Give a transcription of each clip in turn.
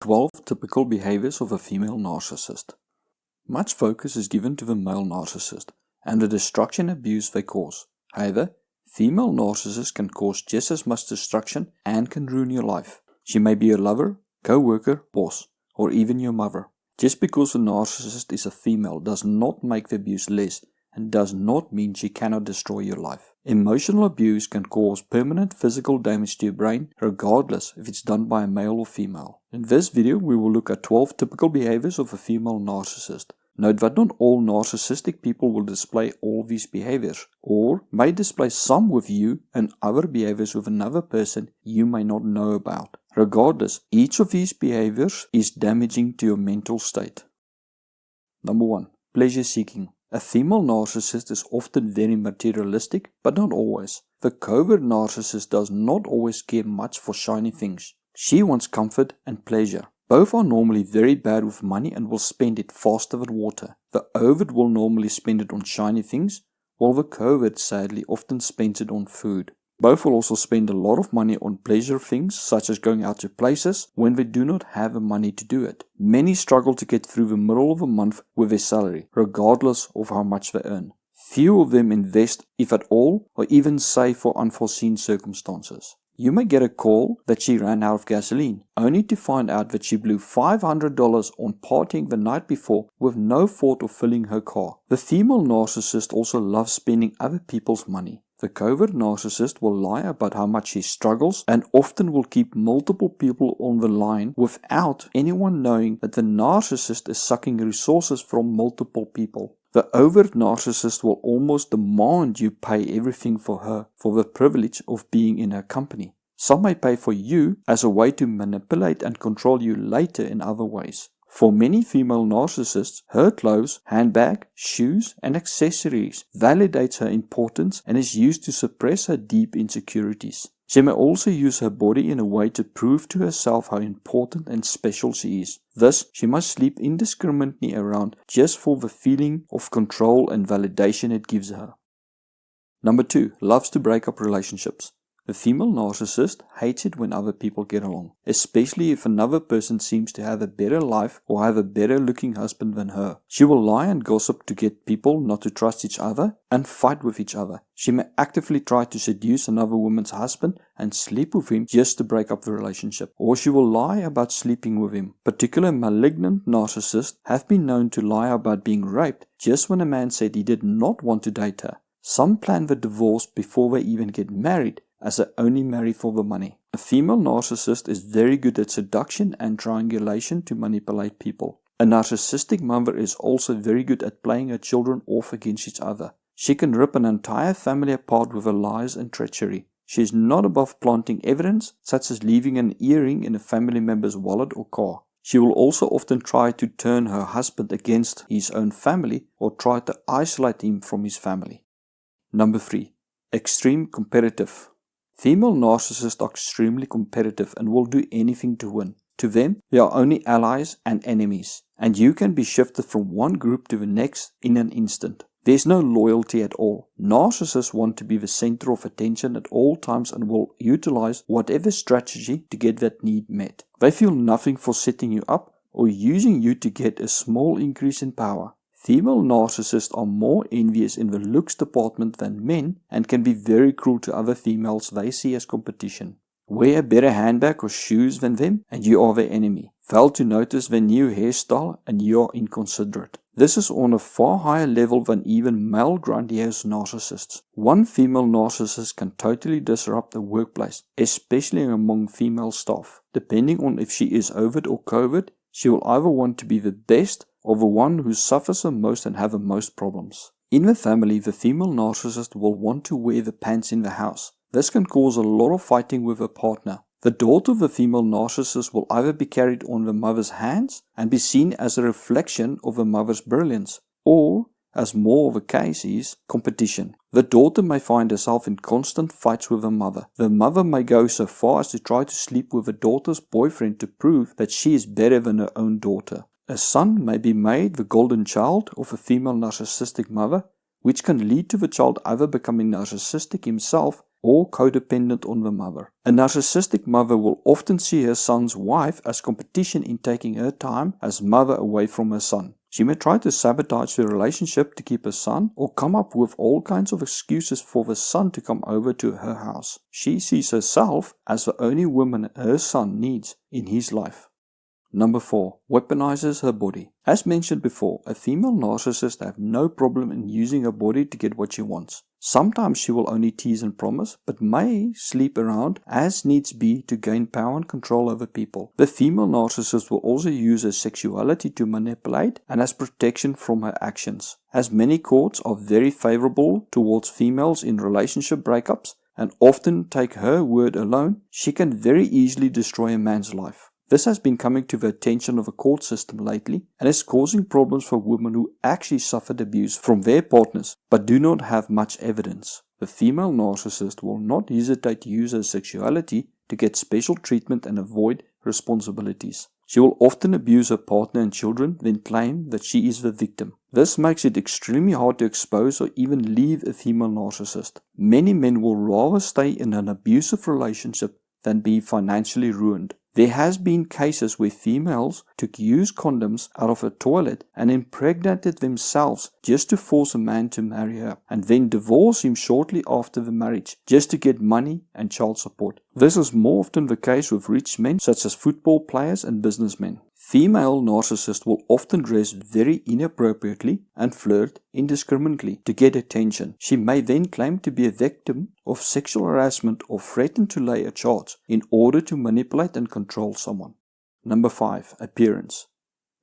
12 typical behaviors of a female narcissist. Much focus is given to the male narcissist and the destruction and abuse they cause. However, female narcissists can cause just as much destruction and can ruin your life. She may be your lover, co-worker, boss, or even your mother. Just because a narcissist is a female does not make the abuse less and does not mean she cannot destroy your life. Emotional abuse can cause permanent physical damage to your brain, regardless if it's done by a male or female. In this video, we will look at 12 typical behaviors of a female narcissist. Note that not all narcissistic people will display all these behaviors, or may display some with you and other behaviors with another person you may not know about. Regardless, each of these behaviors is damaging to your mental state. Number 1. Pleasure seeking. A female narcissist is often very materialistic, but not always. The covert narcissist does not always care much for shiny things. She wants comfort and pleasure. Both are normally very bad with money and will spend it faster than water. The overt will normally spend it on shiny things, while the covert sadly often spends it on food. Both will also spend a lot of money on pleasure things, such as going out to places, when they do not have the money to do it. Many struggle to get through the middle of the month with their salary, regardless of how much they earn. Few of them invest, if at all, or even save for unforeseen circumstances. You may get a call that she ran out of gasoline, only to find out that she blew $500 on partying the night before with no thought of filling her car. The female narcissist also loves spending other people's money. The covert narcissist will lie about how much she struggles and often will keep multiple people on the line without anyone knowing that the narcissist is sucking resources from multiple people. The overt narcissist will almost demand you pay everything for her for the privilege of being in her company. Some may pay for you as a way to manipulate and control you later in other ways. For many female narcissists, her clothes, handbag, shoes, and accessories validates her importance and is used to suppress her deep insecurities. She may also use her body in a way to prove to herself how important and special she is. Thus, she must sleep indiscriminately around just for the feeling of control and validation it gives her. Number 2. Loves to break up relationships. The female narcissist hates it when other people get along, especially if another person seems to have a better life or have a better looking husband than her. She will lie and gossip to get people not to trust each other and fight with each other. She may actively try to seduce another woman's husband and sleep with him just to break up the relationship, or she will lie about sleeping with him. Particular malignant narcissists have been known to lie about being raped just when a man said he did not want to date her. Some plan the divorce before they even get married, as they only marry for the money. A female narcissist is very good at seduction and triangulation to manipulate people. A narcissistic mother is also very good at playing her children off against each other. She can rip an entire family apart with her lies and treachery. She is not above planting evidence, such as leaving an earring in a family member's wallet or car. She will also often try to turn her husband against his own family or try to isolate him from his family. Number 3. Extreme competitive. Female narcissists are extremely competitive and will do anything to win. To them, they are only allies and enemies, and you can be shifted from one group to the next in an instant. There's no loyalty at all. Narcissists want to be the center of attention at all times and will utilize whatever strategy to get that need met. They feel nothing for setting you up or using you to get a small increase in power. Female narcissists are more envious in the looks department than men and can be very cruel to other females they see as competition. Wear a better handbag or shoes than them and you are their enemy. Fail to notice their new hairstyle and you are inconsiderate. This is on a far higher level than even male grandiose narcissists. One female narcissist can totally disrupt the workplace, especially among female staff. Depending on if she is overt or covert, she will either want to be the best or the one who suffers the most and have the most problems. In the family, the female narcissist will want to wear the pants in the house. This can cause a lot of fighting with her partner. The daughter of the female narcissist will either be carried on the mother's hands and be seen as a reflection of the mother's brilliance, or, as more of a case is, competition. The daughter may find herself in constant fights with her mother. The mother may go so far as to try to sleep with the daughter's boyfriend to prove that she is better than her own daughter. A son may be made the golden child of a female narcissistic mother, which can lead to the child either becoming narcissistic himself or codependent on the mother. A narcissistic mother will often see her son's wife as competition in taking her time as mother away from her son. She may try to sabotage the relationship to keep her son, or come up with all kinds of excuses for the son to come over to her house. She sees herself as the only woman her son needs in his life. Number 4. Weaponizes her body. As mentioned before, a female narcissist has no problem in using her body to get what she wants. Sometimes she will only tease and promise, but may sleep around as needs be to gain power and control over people. The female narcissist will also use her sexuality to manipulate and as protection from her actions. As many courts are very favorable towards females in relationship breakups and often take her word alone, she can very easily destroy a man's life. This has been coming to the attention of the court system lately and is causing problems for women who actually suffered abuse from their partners but do not have much evidence. The female narcissist will not hesitate to use her sexuality to get special treatment and avoid responsibilities. She will often abuse her partner and children, then claim that she is the victim. This makes it extremely hard to expose or even leave a female narcissist. Many men will rather stay in an abusive relationship than be financially ruined. There has been cases where females took used condoms out of a toilet and impregnated themselves just to force a man to marry her, and then divorce him shortly after the marriage just to get money and child support. This is more often the case with rich men such as football players and businessmen. Female narcissists will often dress very inappropriately and flirt indiscriminately to get attention. She may then claim to be a victim of sexual harassment or threaten to lay a charge in order to manipulate and control someone. Number 5. Appearance.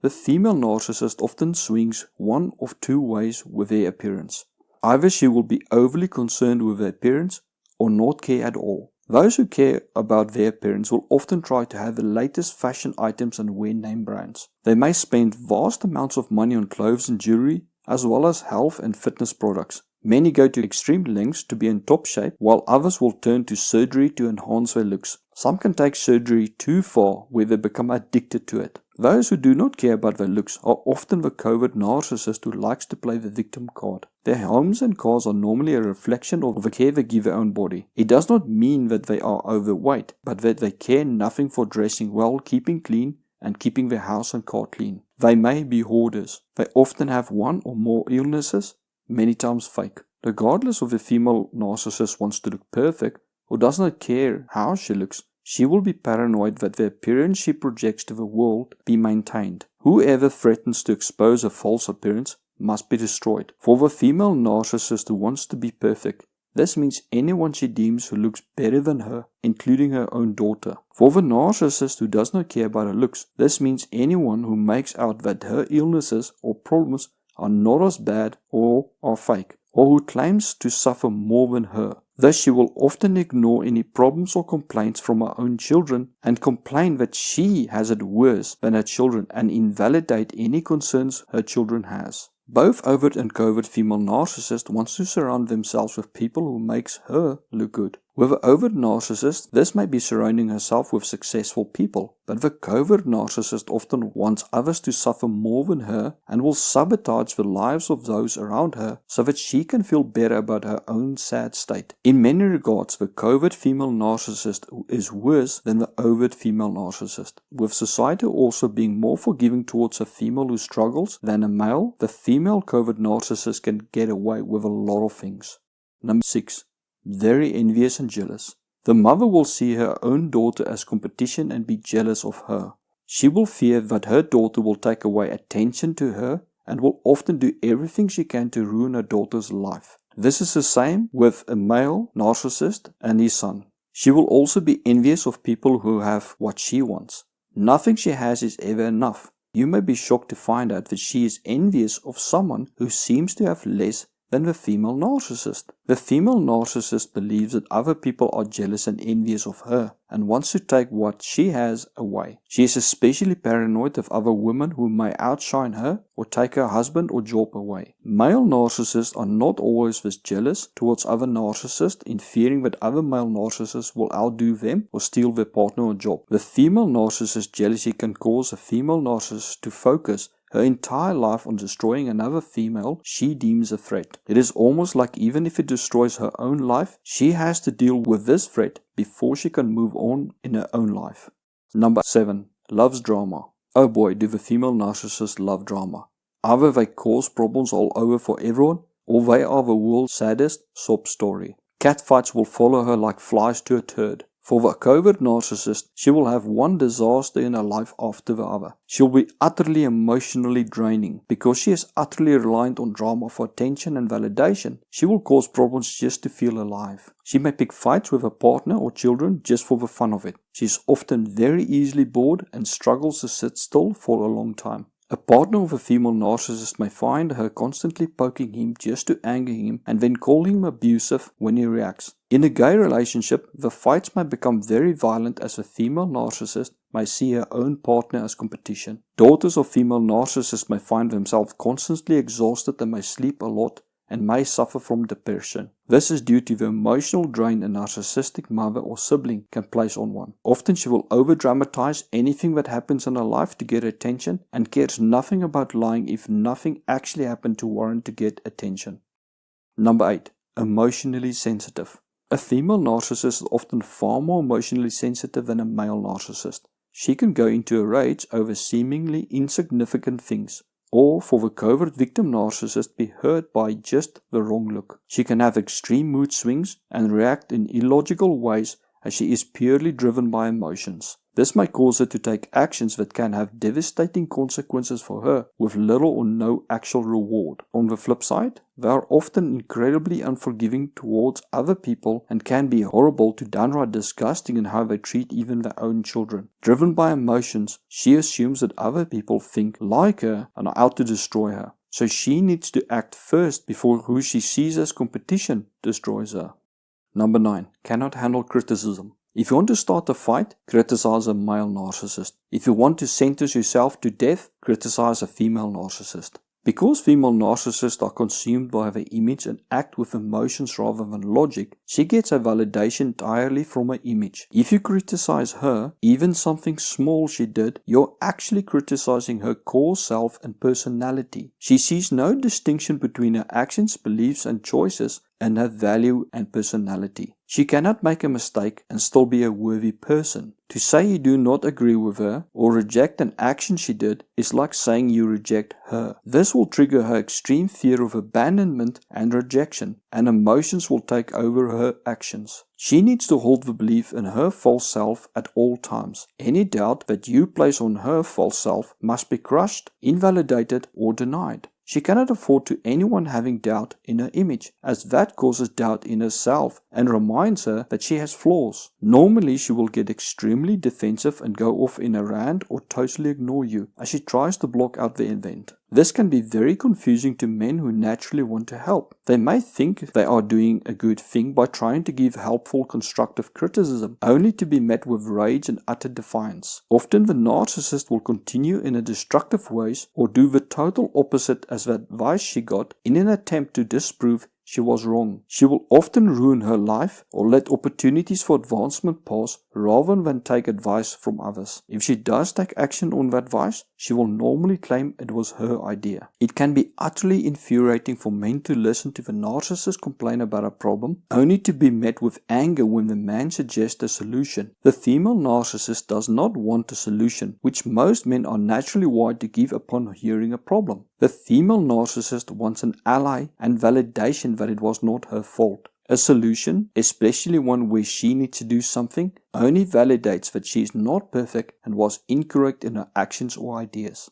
The female narcissist often swings one of two ways with their appearance. Either she will be overly concerned with her appearance or not care at all. Those who care about their appearance will often try to have the latest fashion items and wear name brands. They may spend vast amounts of money on clothes and jewelry, as well as health and fitness products. Many go to extreme lengths to be in top shape, while others will turn to surgery to enhance their looks. Some can take surgery too far, where they become addicted to it. Those who do not care about their looks are often the covert narcissist who likes to play the victim card. Their homes and cars are normally a reflection of the care they give their own body. It does not mean that they are overweight, but that they care nothing for dressing well, keeping clean, and keeping their house and car clean. They may be hoarders. They often have one or more illnesses, many times fake. Regardless if the female narcissist wants to look perfect or does not care how she looks, she will be paranoid that the appearance she projects to the world be maintained. Whoever threatens to expose a false appearance must be destroyed. For the female narcissist who wants to be perfect, this means anyone she deems who looks better than her, including her own daughter. For the narcissist who does not care about her looks, this means anyone who makes out that her illnesses or problems are not as bad or are fake, or who claims to suffer more than her. Thus she will often ignore any problems or complaints from her own children and complain that she has it worse than her children and invalidate any concerns her children has. Both overt and covert female narcissist wants to surround themselves with people who makes her look good. With an overt narcissist, this may be surrounding herself with successful people, but the covert narcissist often wants others to suffer more than her and will sabotage the lives of those around her so that she can feel better about her own sad state. In many regards, the covert female narcissist is worse than the overt female narcissist. With society also being more forgiving towards a female who struggles than a male, the female covert narcissist can get away with a lot of things. Number 6. Very envious and jealous. The mother will see her own daughter as competition and be jealous of her. She will fear that her daughter will take away attention to her and will often do everything she can to ruin her daughter's life. This is the same with a male narcissist and his son. She will also be envious of people who have what she wants. Nothing she has is ever enough. You may be shocked to find out that she is envious of someone who seems to have less than the female narcissist. The female narcissist believes that other people are jealous and envious of her and wants to take what she has away. She is especially paranoid of other women who may outshine her or take her husband or job away. Male narcissists are not always this jealous towards other narcissists in fearing that other male narcissists will outdo them or steal their partner or job. The female narcissist jealousy can cause a female narcissist to focus her entire life on destroying another female she deems a threat. It is almost like even if it destroys her own life, she has to deal with this threat before she can move on in her own life. Number 7. Loves drama. Oh boy, do the female narcissists love drama. Either they cause problems all over for everyone, or they are the world's saddest sob story. Catfights will follow her like flies to a turd. For the covert narcissist, she will have one disaster in her life after the other. She'll be utterly emotionally draining. Because she is utterly reliant on drama for attention and validation, she will cause problems just to feel alive. She may pick fights with her partner or children just for the fun of it. She is often very easily bored and struggles to sit still for a long time. A partner of a female narcissist may find her constantly poking him just to anger him and then call him abusive when he reacts. In a gay relationship, the fights may become very violent as the female narcissist may see her own partner as competition. Daughters of female narcissists may find themselves constantly exhausted and may sleep a lot and may suffer from depression. This is due to the emotional drain a narcissistic mother or sibling can place on one. Often she will over-dramatize anything that happens in her life to get attention and cares nothing about lying if nothing actually happened to warrant to get attention. Number 8. Emotionally sensitive. A female narcissist is often far more emotionally sensitive than a male narcissist. She can go into a rage over seemingly insignificant things, or for the covert victim narcissist be hurt by just the wrong look. She can have extreme mood swings and react in illogical ways as she is purely driven by emotions. This may cause her to take actions that can have devastating consequences for her with little or no actual reward. On the flip side, they are often incredibly unforgiving towards other people and can be horrible to downright disgusting in how they treat even their own children. Driven by emotions, she assumes that other people think like her and are out to destroy her. So she needs to act first before who she sees as competition destroys her. Number 9. Cannot handle criticism. If you want to start a fight, criticize a male narcissist. If you want to sentence yourself to death, criticize a female narcissist. Because female narcissists are consumed by their image and act with emotions rather than logic, she gets her validation entirely from her image. If you criticize her, even something small she did, you're actually criticizing her core self and personality. She sees no distinction between her actions, beliefs, and choices and her value and personality. She cannot make a mistake and still be a worthy person. To say you do not agree with her or reject an action she did is like saying you reject her. This will trigger her extreme fear of abandonment and rejection, and emotions will take over her actions. She needs to hold the belief in her false self at all times. Any doubt that you place on her false self must be crushed, invalidated, or denied. She cannot afford to anyone having doubt in her image, as that causes doubt in herself and reminds her that she has flaws. Normally she will get extremely defensive and go off in a rant or totally ignore you as she tries to block out the event. This can be very confusing to men who naturally want to help. They may think they are doing a good thing by trying to give helpful, constructive criticism, only to be met with rage and utter defiance. Often the narcissist will continue in a destructive ways or do the total opposite as the advice she got in an attempt to disprove she was wrong. She will often ruin her life or let opportunities for advancement pass rather than take advice from others. If she does take action on the advice, she will normally claim it was her idea. It can be utterly infuriating for men to listen to the narcissist complain about a problem, only to be met with anger when the man suggests a solution. The female narcissist does not want a solution, which most men are naturally wired to give upon hearing a problem. The female narcissist wants an ally and validation that it was not her fault. A solution, especially one where she needs to do something, only validates that she is not perfect and was incorrect in her actions or ideas.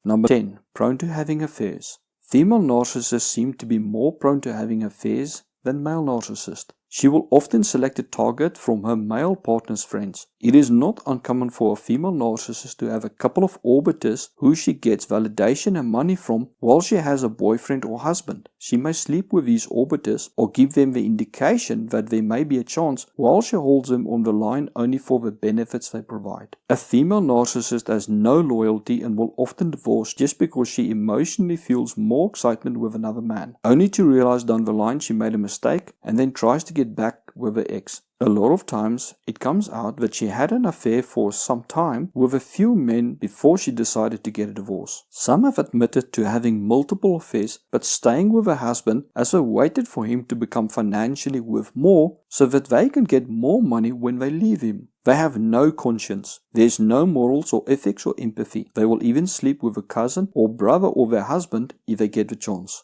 Number 10. Prone to having affairs. Female narcissists seem to be more prone to having affairs than male narcissists. She will often select a target from her male partner's friends. It is not uncommon for a female narcissist to have a couple of orbiters who she gets validation and money from while she has a boyfriend or husband. She may sleep with these orbiters or give them the indication that there may be a chance while she holds them on the line only for the benefits they provide. A female narcissist has no loyalty and will often divorce just because she emotionally feels more excitement with another man, only to realize down the line she made a mistake and then tries to get back with her ex. A lot of times, it comes out that she had an affair for some time with a few men before she decided to get a divorce. Some have admitted to having multiple affairs, but staying with her husband as they waited for him to become financially worth more so that they can get more money when they leave him. They have no conscience. There's no morals or ethics or empathy. They will even sleep with a cousin or brother or their husband if they get the chance.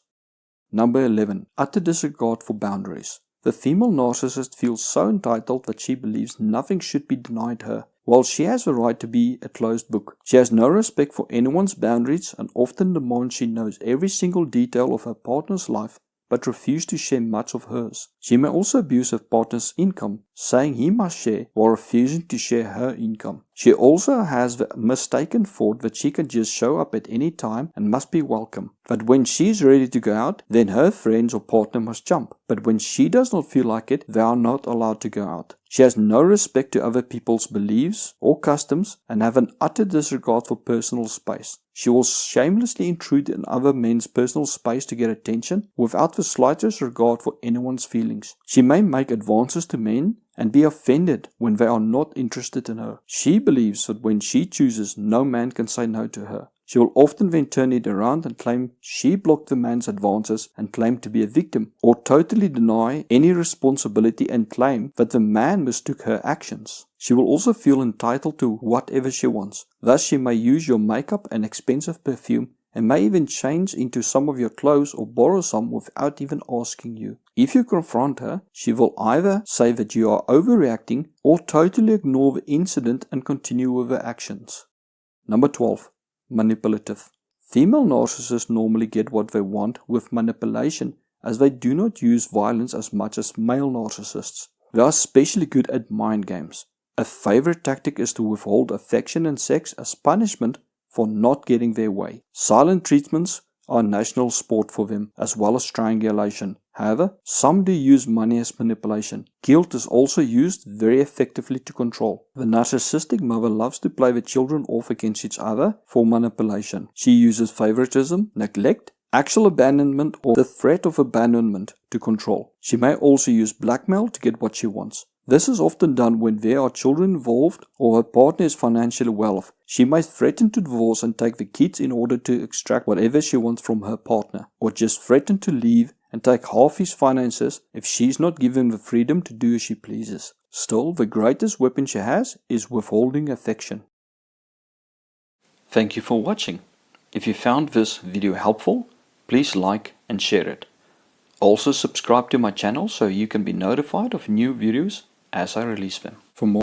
Number 11. Utter disregard for boundaries. The female narcissist feels so entitled that she believes nothing should be denied her. While she has the right to be a closed book, she has no respect for anyone's boundaries and often demands she knows every single detail of her partner's life, but refuses to share much of hers. She may also abuse her partner's income, saying he must share while refusing to share her income. She also has the mistaken thought that she can just show up at any time and must be welcome. That when she is ready to go out, then her friends or partner must jump. But when she does not feel like it, they are not allowed to go out. She has no respect to other people's beliefs or customs and have an utter disregard for personal space. She will shamelessly intrude in other men's personal space to get attention without the slightest regard for anyone's feelings. She may make advances to men and be offended when they are not interested in her. She believes that when she chooses, no man can say no to her. She will often then turn it around and claim she blocked the man's advances and claim to be a victim, or totally deny any responsibility and claim that the man mistook her actions. She will also feel entitled to whatever she wants. Thus she may use your makeup and expensive perfume and may even change into some of your clothes or borrow some without even asking you. If you confront her, she will either say that you are overreacting or totally ignore the incident and continue with her actions. Number 12. Manipulative. Female narcissists normally get what they want with manipulation, as they do not use violence as much as male narcissists. They are especially good at mind games. A favorite tactic is to withhold affection and sex as punishment for not getting their way. Silent treatments are national sport for them, as well as strangulation. However, some do use money as manipulation. Guilt is also used very effectively to control. The narcissistic mother loves to play the children off against each other for manipulation. She uses favoritism, neglect, actual abandonment, or the threat of abandonment to control. She may also use blackmail to get what she wants. This is often done when there are children involved or her partner is financially well off. She may threaten to divorce and take the kids in order to extract whatever she wants from her partner, or just threaten to leave and take half his finances if she's not given the freedom to do as she pleases. Still, the greatest weapon she has is withholding affection. Thank you for watching. If you found this video helpful, please like and share it. Also subscribe to my channel so you can be notified of new videos as I release them. For more